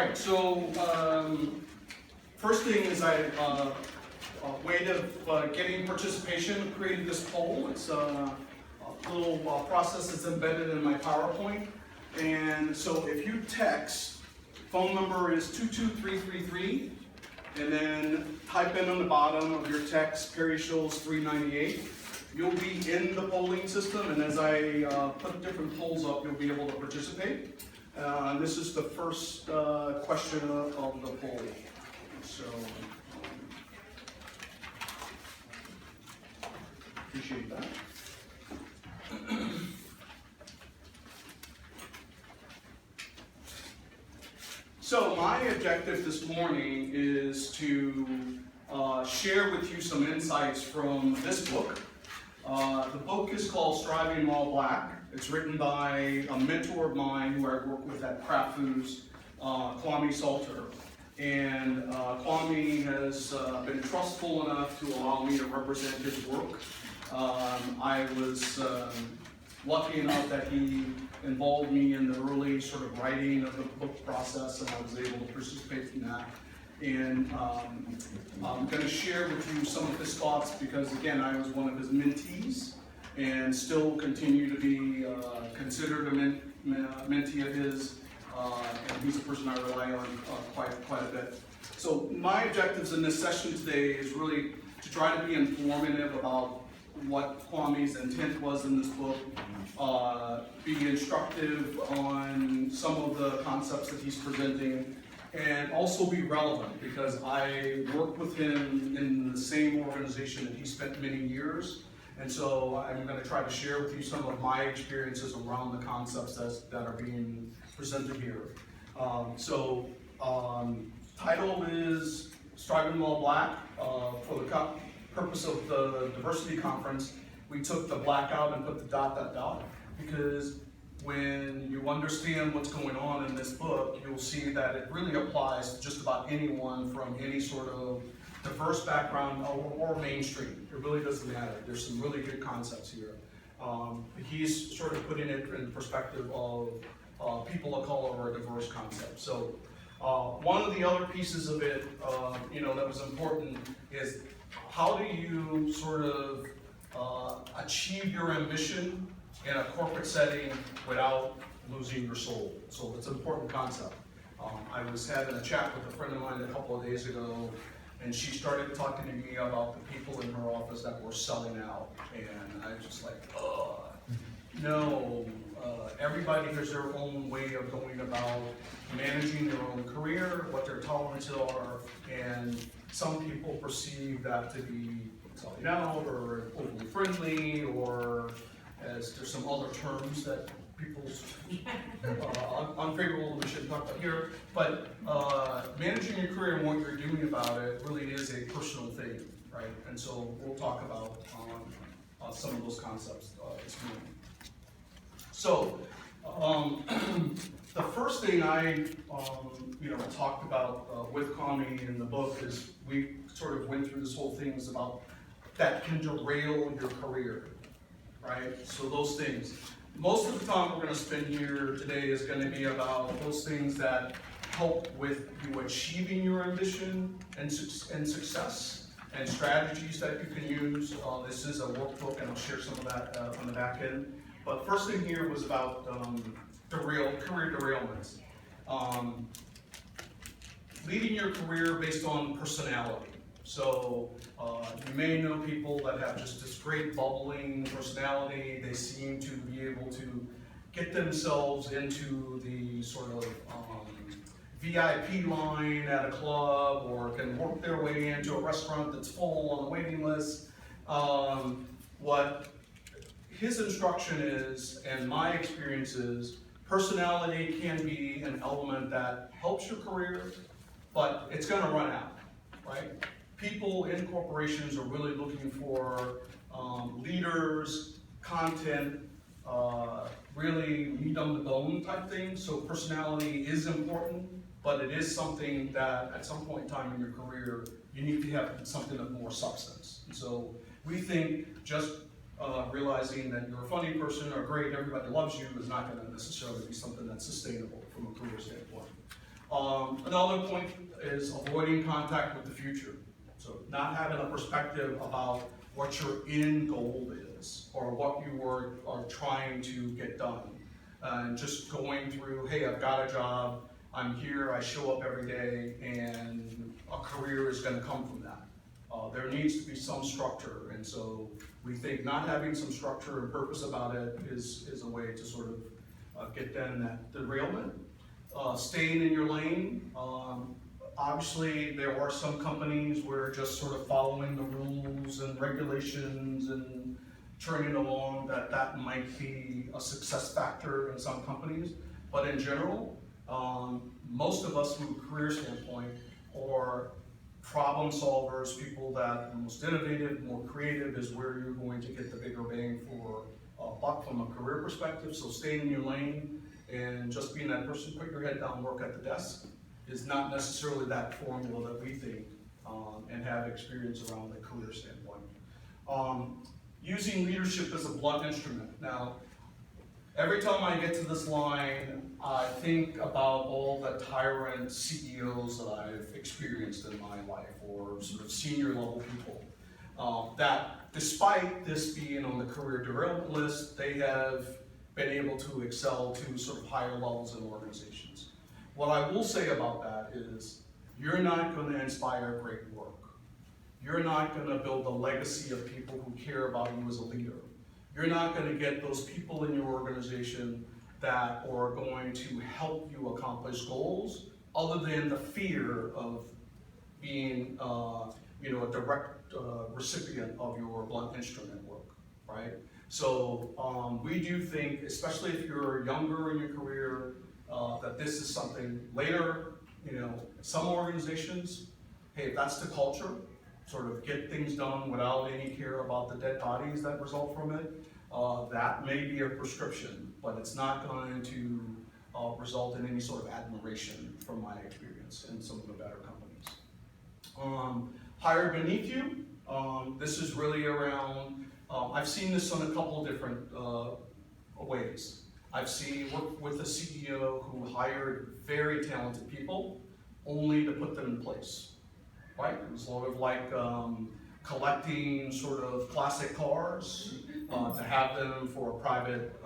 right, so first thing is a way of getting participation, created this poll. It's a little process that's embedded in my PowerPoint. And so if you text, phone number is 22333, and then type in on the bottom of your text, Perry Sholes 398. You'll be in the polling system, and as I put different polls up, you'll be able to participate. This is the first question of the poll. So, appreciate that. So my objective this morning is to share with you some insights from this book. The book is called Striving While Black. It's written by a mentor of mine who I work with at Kraft Foods, Kwame Salter. And Kwame has been trustful enough to allow me to represent his work. I was lucky enough that he involved me in the early sort of writing of the book process, and I was able to participate in that. And I'm going to share with you some of his thoughts because, again, I was one of his mentees and still continue to be considered a mentee of his, and he's a person I rely on quite a bit. So my objectives in this session today is really to try to be informative about what Kwame's intent was in this book, be instructive on some of the concepts that he's presenting, and also be relevant because I worked with him in the same organization that he spent many years, and so I'm going to try to share with you some of my experiences around the concepts that are being presented here. Title is Striving While Black. For the purpose of the diversity conference, we took the black out and put the ... because when you understand what's going on in this book, you'll see that it really applies to just about anyone from any sort of diverse background or mainstream. It really doesn't matter. There's some really good concepts here. He's sort of putting it in the perspective of people of color or a diverse concept. So one of the other pieces of it, that was important is how do you sort of achieve your ambition in a corporate setting without losing your soul? So it's an important concept. I was having a chat with a friend of mine a couple of days ago, and she started talking to me about the people in her office that were selling out, and I was just like, no. Everybody has their own way of going about managing their own career, what their tolerances are, and some people perceive that to be selling out or overly friendly, or as there's some other terms that people's unfavorable we shouldn't talk about here. But managing your career and what you're doing about it really is a personal thing, right? And so we'll talk about some of those concepts this morning. So the first thing I talked about with Kwame in the book is we sort of went through this whole thing is about that can derail your career, right? So those things. Most of the time we're going to spend here today is going to be about those things that help with you achieving your ambition and success, and strategies that you can use. This is a workbook, and I'll share some of that on the back end. But first thing here was about career derailments. Leading your career based on personality. So you may know people that have just this great bubbling personality. They seem to be able to get themselves into the sort of VIP line at a club, or can work their way into a restaurant that's full on the waiting list. What his instruction is, and my experience is, personality can be an element that helps your career, but it's going to run out, right? People in corporations are really looking for leaders, content, really meat on the bone type things. So personality is important, but it is something that at some point in time in your career, you need to have something of more substance. And so we think just realizing that you're a funny person or great, everybody loves you, is not going to necessarily be something that's sustainable from a career standpoint. Another point is avoiding contact with the future. So not having a perspective about what your end goal is or what you are trying to get done. And just going through, hey, I've got a job, I'm here, I show up every day, and a career is going to come from that. There needs to be some structure, and so we think not having some structure and purpose about it is a way to sort of get them that derailment. Staying in your lane. Obviously, there are some companies where just sort of following the rules and regulations and turning along, that might be a success factor in some companies. But in general, most of us from a career standpoint are problem solvers, people that are most innovative, more creative is where you're going to get the bigger bang for buck from a career perspective. So staying in your lane and just being that person, put your head down, work at the desk, is not necessarily that formula that we think and have experience around the career standpoint. Using leadership as a blunt instrument. Now, every time I get to this line, I think about all the tyrant CEOs that I've experienced in my life, or sort of senior level people, that despite this being on the career derailment list, they have been able to excel to sort of higher levels in organizations. What I will say about that is, you're not going to inspire great work. You're not going to build a legacy of people who care about you as a leader. You're not going to get those people in your organization that are going to help you accomplish goals, other than the fear of being, a direct recipient of your blunt instrument work, right? So we do think, especially if you're younger in your career, that this is something later. Some organizations, hey, if that's the culture, sort of get things done without any care about the dead bodies that result from it. That may be a prescription, but it's not going to result in any sort of admiration from my experience in some of the better companies. Hire beneath you. This is really around, I've seen this on a couple of different ways. I've worked with a CEO who hired very talented people only to put them in place, right? It was sort of like collecting sort of classic cars to have them for a private